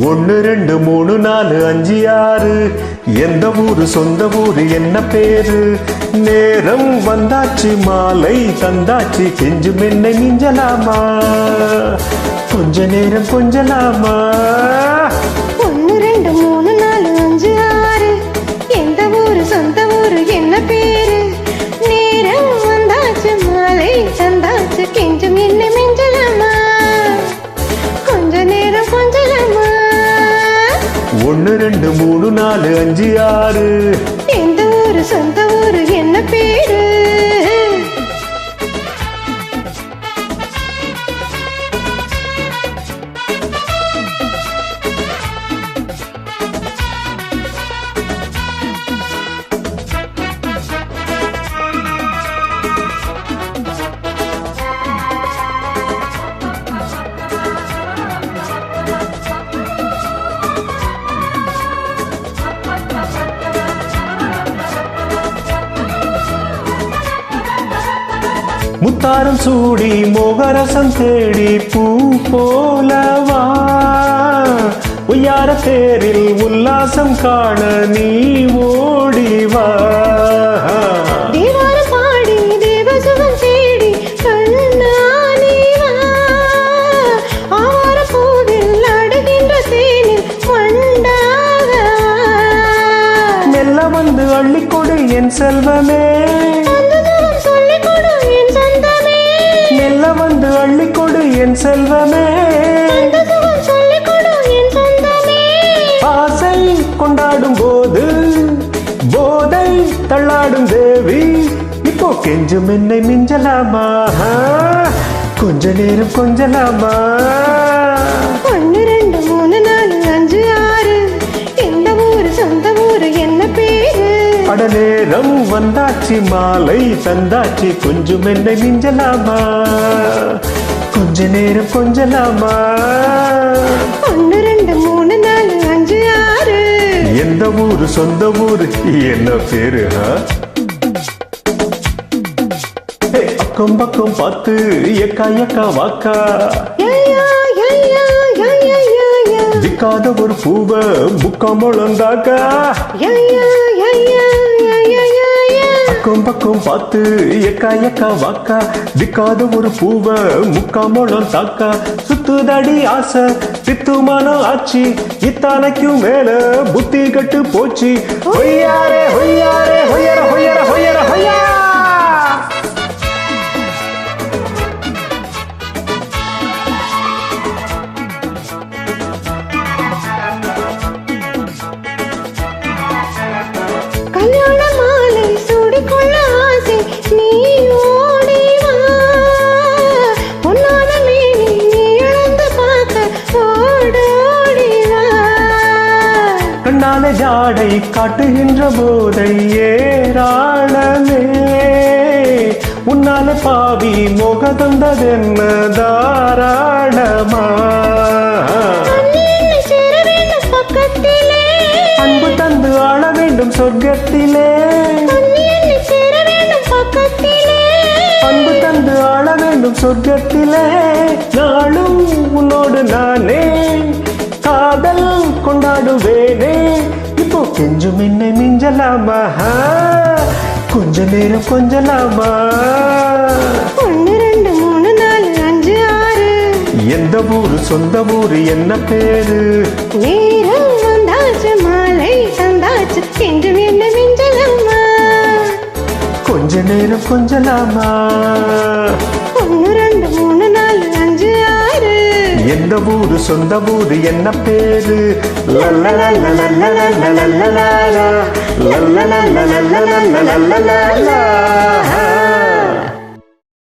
1 2 3 4 5 6 எந்த ஊரு சொந்த ஊரு என்ன பேரு நேரம் வந்தாச்சு மாலை தந்தாச்சு கெஞ்சும் என்னை மிஞ்சலாமா கொஞ்ச நேரம் கொஞ்சலாமா 1 2 3 4 5 6 எந்த ஊரு சொந்த ஊரு என்ன பேரு நேரம் வந்தாச்சு மாலை தந்தாச்சு கெஞ்சும் என்னை மிஞ்சலாமா கொஞ்ச நேரம் கொஞ்சலாமா 1 2 3 4 5 6 எந்த ஊரு சொந்த ஊரு என்ன பேரு முத்தாரம் சூடி மோகரசம் தேடி பூ போலவா உய்யார தேரில் உல்லாசம் காண நீ ஓடிவா தேவாரம் பாடி தேவசுகம் தேடி கண்ணானிவா ஆவார பூவில் அடுகின்ற தேனில் மண்டாகவா மெல்ல வந்து அள்ளிக்கொடு என் செல்வமே மெல்ல வந்து அள்ளிக்கொடு என் செல்வமே ஆசை கொண்டாடும் போது போதை தள்ளாடும் தேவி இப்போ கெஞ்சும் என்னை மிஞ்சலாமா கொஞ்ச நேரம் கொஞ்சலாமா 1 2 3 4 5 6 எந்த ஊரு சொந்த ஊரு என்ன பேரு அட நேரம் வந்தாச்சு மாலை தந்தாச்சு கொஞ்சம் என்னை மிஞ்சலாமா கொஞ்ச நேரம் கொஞ்சலாமா 1 2 3 4 5 6 எந்த ஊரு சொந்த ஊரு என்ன பேரு அக்கம் பக்கம் பார்த்து எக்கா எக்கா வாக்கா விக்காத ஒரு பூவ முக்கா முழந்தாக்கா அக்கம் பக்கம் பார்த்து எக்கா எக்கா வாக்கா விக்காத ஒரு பூவ முக்கா முழம் தாக்கா சுத்துதடி ஆசை சித்துமானம் ஆச்சு இத்தானைக்கும் மேல புத்தி கட்டு போச்சு ஹொய்யாரே ஹொய்யாரே ஹொய்யர ஹொய்யர ஹொய்யர ஹொய்யா கண்ணால ஜாடை காட்டுகின்ற போதை ஏராளமே உன்னால பாவி மோக தந்ததென்ன தாராளமா அன்பு தந்து ஆள வேண்டும் சொர்க்கத்திலே அன்பு தந்து ஆள வேண்டும் சொர்க்கத்திலே நாளும் உன்னோடு நானே காதல் கொண்டாடுவேனே இப்போ கெஞ்சும் என்னை மிஞ்சலாமா கொஞ்ச நேரம் கொஞ்சலாமா 1 2 3 4 5 6 எந்த ஊரு சொந்த ஊரு என்ன பேரு நேரம் வந்தாச்சு மாலை தந்தாச்சு கெஞ்சும் என்னை மிஞ்சலாமா கொஞ்ச நேரம் கொஞ்சலாமா 1 2 3 4 5 6 எந்த ஊரு சொந்த ஊரு என்ன பேரு லல்லலல்லலல்லலல்லலல்லலா.